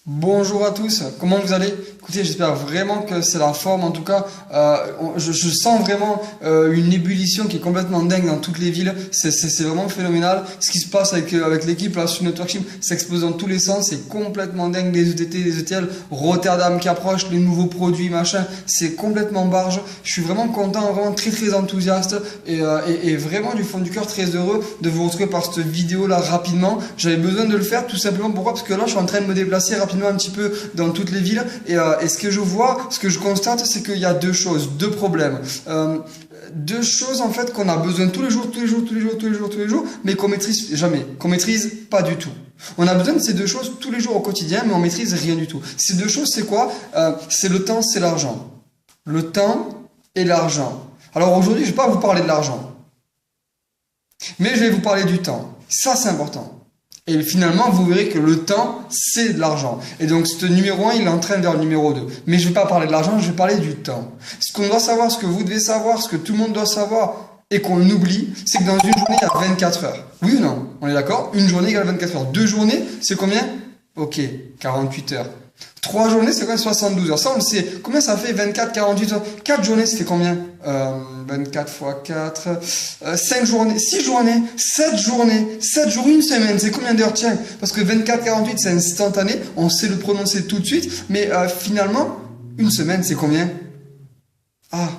Bonjour à tous, comment vous allez? Écoutez, j'espère vraiment que c'est la forme. En tout cas, je sens vraiment une ébullition qui est complètement dingue dans toutes les villes. C'est vraiment phénoménal. Ce qui se passe avec l'équipe là sur Network Team, ça explose dans tous les sens. C'est complètement dingue. Les ETT, les ETL, Rotterdam qui approche, les nouveaux produits, machin. C'est complètement barge. Je suis vraiment content, vraiment très enthousiaste et vraiment du fond du cœur très heureux de vous retrouver par cette vidéo là rapidement. J'avais besoin de le faire tout simplement. Pourquoi? Parce que là, je suis en train de me déplacer rapidement un petit peu dans toutes les villes et ce que je vois, ce que je constate, c'est qu'il y a deux choses, deux problèmes. Deux choses en fait qu'on a besoin tous les jours, mais qu'on maîtrise jamais, qu'on maîtrise pas du tout. On a besoin de ces deux choses tous les jours au quotidien, mais on maîtrise rien du tout. Ces deux choses, c'est quoi? C'est le temps, c'est l'argent. Le temps et l'argent. Alors aujourd'hui, je vais pas vous parler de l'argent, mais je vais vous parler du temps. Ça, c'est important. Et finalement, vous verrez que le temps, c'est de l'argent. Et donc, ce numéro 1, il entraîne vers le numéro 2. Mais je ne vais pas parler de l'argent, je vais parler du temps. Ce qu'on doit savoir, ce que vous devez savoir, ce que tout le monde doit savoir, et qu'on oublie, c'est que dans une journée, il y a 24 heures. Oui ou non? On est d'accord? Une journée égale 24 heures. Deux journées, c'est combien? Ok, 48 heures. Trois journées, c'est quoi? 72 heures. Ça, on le sait. Combien ça fait 24, 48 heures? Quatre journées, c'était combien? 24 fois 4, 5 journées, 6 journées, 7 journées, 7 jours, une semaine. C'est combien d'heures? Tiens, parce que 24, 48, c'est instantané. On sait le prononcer tout de suite. Mais finalement, une semaine, c'est combien? Ah,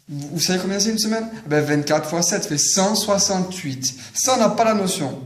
vous savez combien c'est une semaine? Ben 24 fois 7 fait 168. Ça, on n'a pas la notion.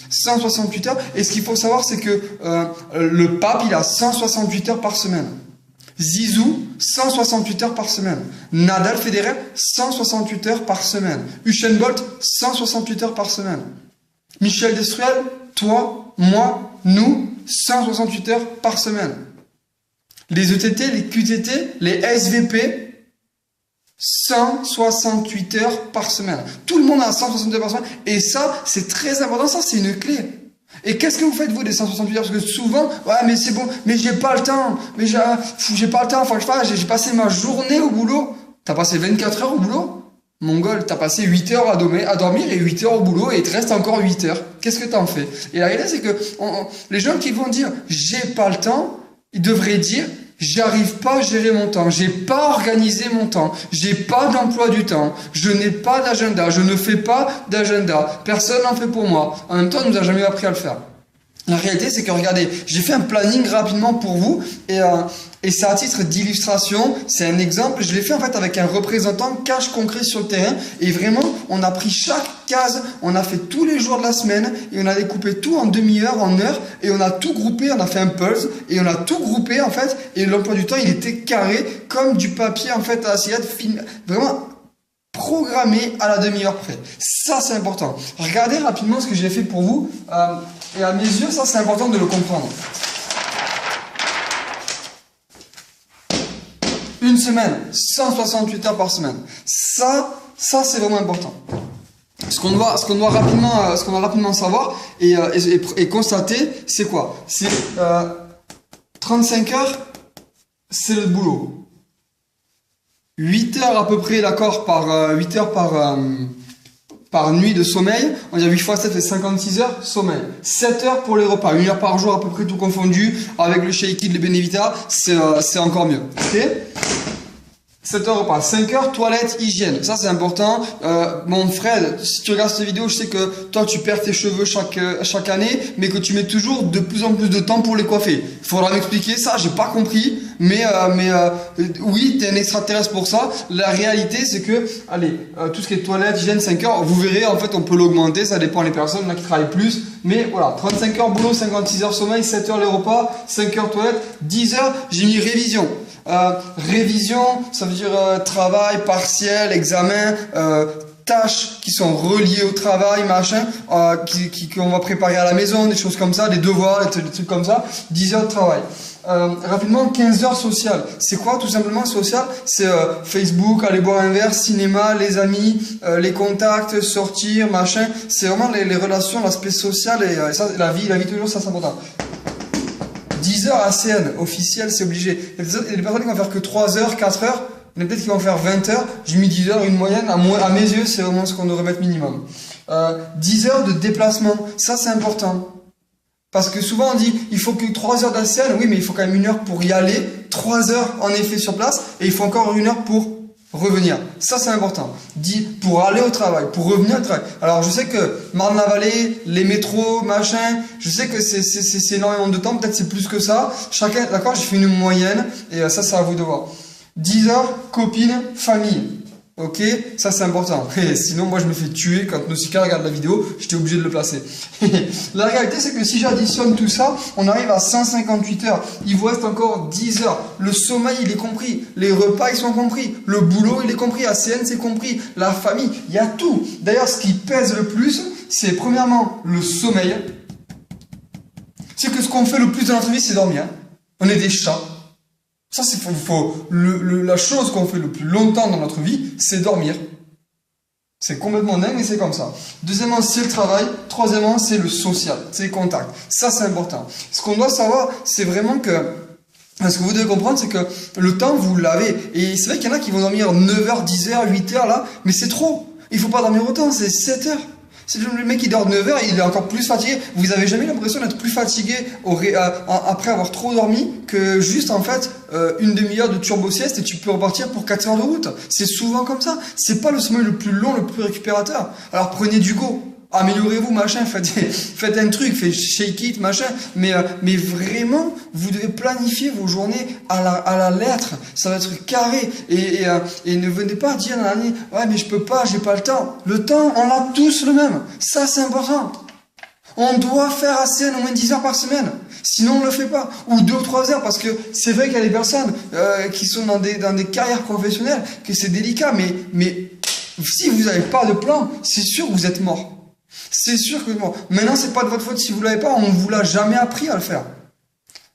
168 heures. Et ce qu'il faut savoir, c'est que le pape, il a 168 heures par semaine. Zizou, 168 heures par semaine. Nadal Federer, 168 heures par semaine. Usain Bolt, 168 heures par semaine. Michel Destruel, toi, moi, nous, 168 heures par semaine. Les ETT, les QTT, les SVP, 168 heures par semaine. Tout le monde a 168 heures par semaine. Et ça, c'est très important. Ça, c'est une clé. Et qu'est-ce que vous faites, vous, des 168 heures? Parce que souvent, ouais, mais c'est bon, mais j'ai pas le temps. Mais j'ai pas le temps, faut que je fasse. J'ai passé ma journée au boulot. T'as passé 24 heures au boulot? Mongol, t'as passé 8 heures à dormir et 8 heures au boulot et il te reste encore 8 heures. Qu'est-ce que t'en fais? Et la réalité, c'est que les gens qui vont dire j'ai pas le temps, ils devraient dire j'arrive pas à gérer mon temps, j'ai pas organisé mon temps, j'ai pas d'emploi du temps, je n'ai pas d'agenda, je ne fais pas d'agenda, personne n'en fait pour moi. En même temps, on nous a jamais appris à le faire. La réalité, c'est que regardez, j'ai fait un planning rapidement pour vous et c'est à titre d'illustration, c'est un exemple. Je l'ai fait en fait avec un représentant cash concret sur le terrain et vraiment, on a pris chaque case, on a fait tous les jours de la semaine et on a découpé tout en demi-heure, en heure et on a tout groupé, on a fait un pulse et on a tout groupé en fait et l'emploi du temps, il était carré comme du papier en fait à la cigarette, vraiment programmé à la demi-heure près. Ça, c'est important. Regardez rapidement ce que j'ai fait pour vous. Et à mes yeux, ça, c'est important de le comprendre. Une semaine, 168 heures par semaine. Ça c'est vraiment important. Ce qu'on doit rapidement savoir et constater, c'est quoi? C'est 35 heures, c'est le boulot. 8 heures à peu près, d'accord, par 8 heures par nuit de sommeil. On dit 8 fois 7 fait 56 heures, sommeil. 7 heures pour les repas, 1 heure par jour à peu près tout confondu, avec le Shake It, le Benevita, c'est encore mieux. Ok? 7 heures repas, 5 heures toilette, hygiène, ça c'est important. Mon Fred, si tu regardes cette vidéo, je sais que toi tu perds tes cheveux chaque année, mais que tu mets toujours de plus en plus de temps pour les coiffer. Il faudra m'expliquer ça, j'ai pas compris, mais oui, t'es un extraterrestre pour ça. La réalité c'est que, allez, tout ce qui est toilette, hygiène, 5 heures, vous verrez, en fait on peut l'augmenter, ça dépend des personnes là qui travaillent plus, mais voilà, 35 heures boulot, 56 heures sommeil, 7 heures les repas, 5 heures toilette, 10 heures, j'ai mis révision. Révision, ça veut dire travail, partiel, examen, tâches qui sont reliées au travail, machin, qu'on va préparer à la maison, des choses comme ça, des devoirs, des trucs comme ça, 10 heures de travail. Rapidement, 15 heures sociales. C'est quoi tout simplement social? C'est Facebook, aller boire un verre, cinéma, les amis, les contacts, sortir, machin. C'est vraiment les relations, l'aspect social et ça, la vie toujours, ça c'est important. 10 heures ACN, officiel, c'est obligé. Il y a des personnes qui vont faire que 3 heures, 4 heures. Il y en a peut-être qui vont faire 20 heures. J'ai mis 10 heures, une moyenne. À mes yeux, c'est vraiment ce qu'on devrait mettre minimum. 10 heures de déplacement. Ça, c'est important. Parce que souvent on dit, il faut que 3 heures d'ACN, oui, mais il faut quand même 1 heure pour y aller, 3 heures en effet sur place, et il faut encore 1 heure pour revenir. Ça, c'est important. Dit pour aller au travail, pour revenir au travail. Alors, je sais que Marne-la-Vallée, les métros, machin, je sais que c'est énormément de temps, peut-être c'est plus que ça. Chacun, d'accord, j'ai fait une moyenne, et ça, c'est à vous de voir. 10 heures, copine, famille. Ok, ça c'est important. Et sinon, moi je me fais tuer quand Nausicaa regarde la vidéo, j'étais obligé de le placer. La réalité, c'est que si j'additionne tout ça, on arrive à 158 heures. Il vous reste encore 10 heures. Le sommeil, il est compris. Les repas, ils sont compris. Le boulot, il est compris. ACN, c'est compris. La famille, il y a tout. D'ailleurs, ce qui pèse le plus, c'est premièrement le sommeil. C'est que ce qu'on fait le plus dans notre vie, c'est dormir. On est des chats. Ça, c'est la chose qu'on fait le plus longtemps dans notre vie, c'est dormir. C'est complètement dingue, mais c'est comme ça. Deuxièmement, c'est le travail. Troisièmement, c'est le social, c'est les contacts. Ça, c'est important. Ce qu'on doit savoir, c'est vraiment que... Ce que vous devez comprendre, c'est que le temps, vous l'avez. Et c'est vrai qu'il y en a qui vont dormir 9 heures, 10 heures, 8 heures, là, mais c'est trop. Il faut pas dormir autant, c'est 7 heures. C'est le mec qui dort 9 heures, il est encore plus fatigué. Vous avez jamais l'impression d'être plus fatigué après avoir trop dormi que juste en fait une demi-heure de turbo sieste et tu peux repartir pour 4 heures de route. C'est souvent comme ça. C'est pas le sommeil le plus long, le plus récupérateur. Alors prenez du go. Améliorez-vous, machin, faites un truc, faites shake it, machin, mais vraiment, vous devez planifier vos journées à la lettre, ça va être carré, et ne venez pas dire dans l'année, ouais, mais je peux pas, j'ai pas le temps. Le temps, on l'a tous le même, ça c'est important. On doit faire ACN au moins 10 heures par semaine, sinon on le fait pas, ou 2 ou 3 heures, parce que c'est vrai qu'il y a des personnes qui sont dans des carrières professionnelles, que c'est délicat, mais si vous n'avez pas de plan, c'est sûr que vous êtes mort. C'est sûr que bon, maintenant c'est pas de votre faute si vous l'avez pas, on vous l'a jamais appris à le faire.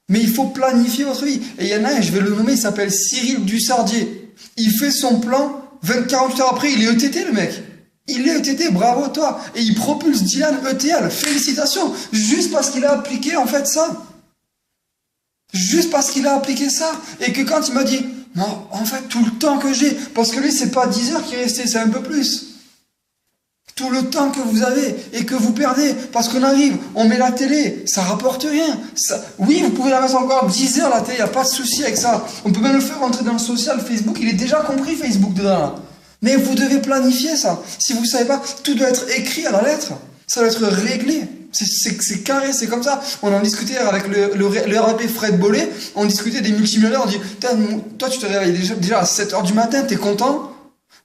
Mais il faut planifier votre vie. Et il y en a un, je vais le nommer, il s'appelle Cyril Dussardier. Il fait son plan, 48 heures après, il est ETT le mec. Il est ETT, bravo toi. Et il propulse Dylan ETL, félicitations. Juste parce qu'il a appliqué en fait ça. Juste parce qu'il a appliqué ça. Et que quand il m'a dit, non, en fait tout le temps que j'ai, parce que lui c'est pas 10 heures qui est resté, c'est un peu plus. Tout le temps que vous avez et que vous perdez, parce qu'on arrive, on met la télé, ça rapporte rien. Oui, vous pouvez la mettre encore 10 heures la télé, il n'y a pas de souci avec ça. On peut même le faire rentrer dans le social, Facebook, il est déjà compris Facebook dedans là. Mais vous devez planifier ça. Si vous ne savez pas, tout doit être écrit à la lettre. Ça doit être réglé. C'est carré, c'est comme ça. On en discutait avec le RAP Fred Bollet, on discutait des multimillionnaires, on dit, toi tu te réveilles déjà à 7 heures du matin, t'es content?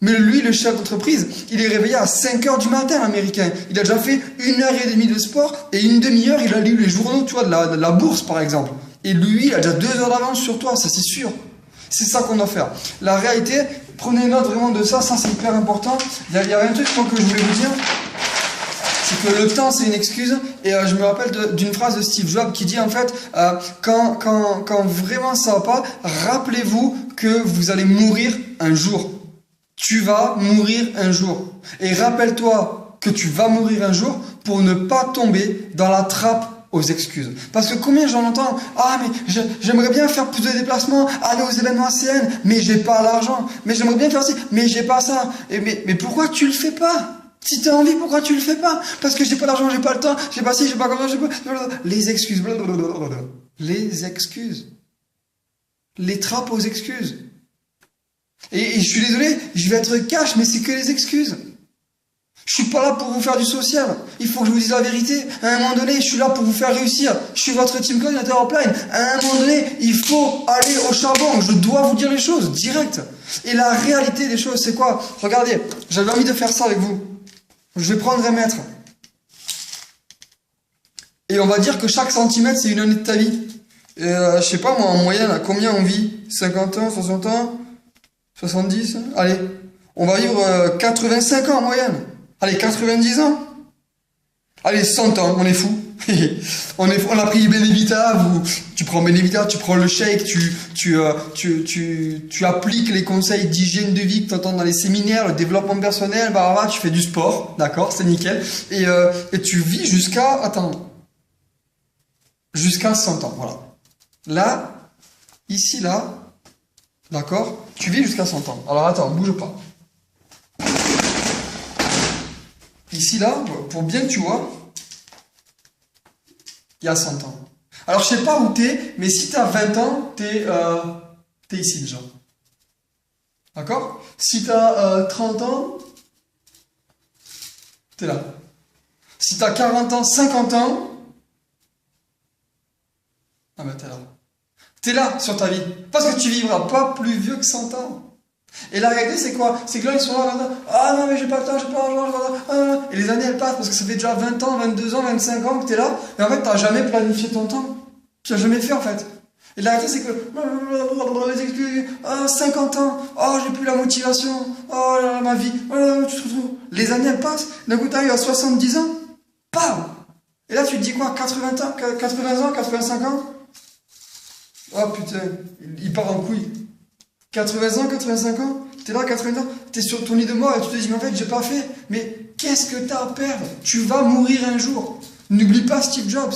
Mais lui, le chef d'entreprise, il est réveillé à 5 heures du matin, l'américain. Il a déjà fait 1h30 de sport et une demi-heure, il a lu les journaux, tu vois, de la bourse, par exemple. Et lui, il a déjà 2 heures d'avance sur toi, ça c'est sûr. C'est ça qu'on doit faire. La réalité, prenez note vraiment de ça, ça c'est hyper important. Il y a un truc que je voulais vous dire, c'est que le temps c'est une excuse. Et je me rappelle d'une phrase de Steve Jobs qui dit en fait, quand vraiment ça va pas, rappelez-vous que vous allez mourir un jour. Tu vas mourir un jour. Et rappelle-toi que tu vas mourir un jour pour ne pas tomber dans la trappe aux excuses. Parce que combien j'en entends, ah mais j'aimerais bien faire plus de déplacements, aller aux événements ACN, mais j'ai pas l'argent. Mais j'aimerais bien faire ci, mais j'ai pas ça. Mais pourquoi tu le fais pas? Si tu as envie, pourquoi tu le fais pas? Parce que j'ai pas l'argent, j'ai pas le temps, j'ai pas ci, j'ai pas comme ça, j'ai pas... Les excuses. Les excuses. Les trappes aux excuses. Et je suis désolé, je vais être cash, mais c'est que les excuses. Je suis pas là pour vous faire du social. Il faut que je vous dise la vérité. À un moment donné, je suis là pour vous faire réussir. Je suis votre team coordinateur offline. À un moment donné, il faut aller au charbon. Je dois vous dire les choses, direct. Et la réalité des choses, c'est quoi? Regardez, j'avais envie de faire ça avec vous. Je vais prendre un mètre. Et on va dire que chaque centimètre, c'est une année de ta vie. Et je sais pas moi, en moyenne, à combien on vit? 50 ans, 60 ans 70? Allez, on va vivre 85 ans en moyenne. Allez, 90 ans. Allez, 100 ans, on est fou. On a pris Benevita, tu prends Benevita, tu prends le shake, tu appliques les conseils d'hygiène de vie que tu entends dans les séminaires, le développement personnel, tu fais du sport, d'accord, c'est nickel. Et tu vis jusqu'à 100 ans, voilà. Là, ici, là, d'accord, tu vis jusqu'à 100 ans. Alors attends, bouge pas. Ici, là, pour bien que tu vois, il y a 100 ans. Alors, je sais pas où t'es, mais si t'as 20 ans, t'es ici déjà. D'accord? Si t'as 30 ans, t'es là. Si t'as 40 ans, 50 ans, ah ben t'es là. T'es là sur ta vie. Parce que tu vivras pas plus vieux que 100 ans. Et la réalité, c'est quoi? C'est que là, ils sont là, ah non, mais j'ai pas le temps, j'ai pas l'argent, j'ai pas le temps. Et les années, elles passent parce que ça fait déjà 20 ans, 22 ans, 25 ans que t'es là. Et en fait, t'as jamais planifié ton temps. Tu l'as jamais fait, en fait. Et la réalité, c'est que, les excuses, 50 ans, oh, j'ai plus la motivation, oh là là, ma vie, les années, elles passent. D'un coup, t'arrives à 70 ans, bam! Et là, tu te dis quoi? 80 ans, 80 ans, 85 ans? Oh putain, il part en couille. 80 ans, 85 ans, t'es là, 80 ans, t'es sur ton lit de mort et tu te dis, mais en fait, j'ai pas fait. Mais qu'est-ce que t'as à perdre? Tu vas mourir un jour. N'oublie pas Steve Jobs.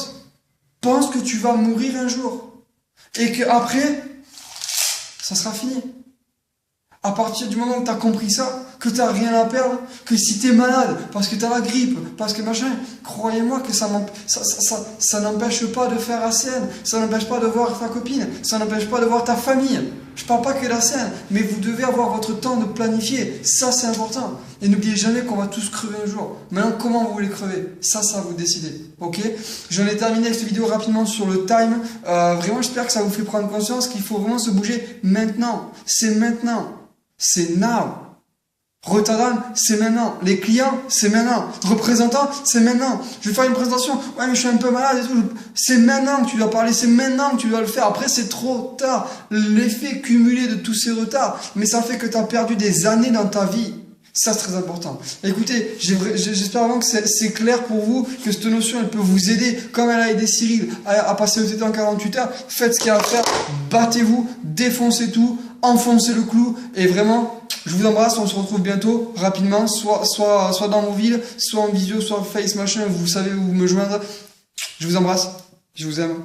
Pense que tu vas mourir un jour. Et que après, ça sera fini. À partir du moment où tu as compris ça, que tu n'as rien à perdre, que si tu es malade, parce que tu as la grippe, parce que machin, croyez-moi que ça n'empêche pas de faire la scène, ça n'empêche pas de voir ta copine, ça n'empêche pas de voir ta famille. Je parle pas que de la scène, mais vous devez avoir votre temps de planifier, ça c'est important. Et n'oubliez jamais qu'on va tous crever un jour. Maintenant, comment vous voulez crever? Ça vous décidez. Ok? J'en ai terminé avec cette vidéo rapidement sur le time. Vraiment, j'espère que ça vous fait prendre conscience qu'il faut vraiment se bouger maintenant. C'est maintenant. C'est now. Rotterdam, c'est maintenant. Les clients, c'est maintenant. Représentants, c'est maintenant. Je vais faire une présentation. Ouais, mais je suis un peu malade et tout. C'est maintenant que tu dois parler. C'est maintenant que tu dois le faire. Après, c'est trop tard. L'effet cumulé de tous ces retards. Mais ça fait que tu as perdu des années dans ta vie. Ça, c'est très important. Écoutez, j'espère vraiment que c'est clair pour vous, que cette notion, elle peut vous aider, comme elle a aidé Cyril à passer le TT en 48 heures. Faites ce qu'il y a à faire. Battez-vous. Défoncez tout. Enfoncez le clou. Et vraiment, je vous embrasse. On se retrouve bientôt, rapidement, soit dans vos villes, soit en visio, soit face, machin. Vous savez où me joindre. Je vous embrasse. Je vous aime.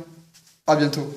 À bientôt.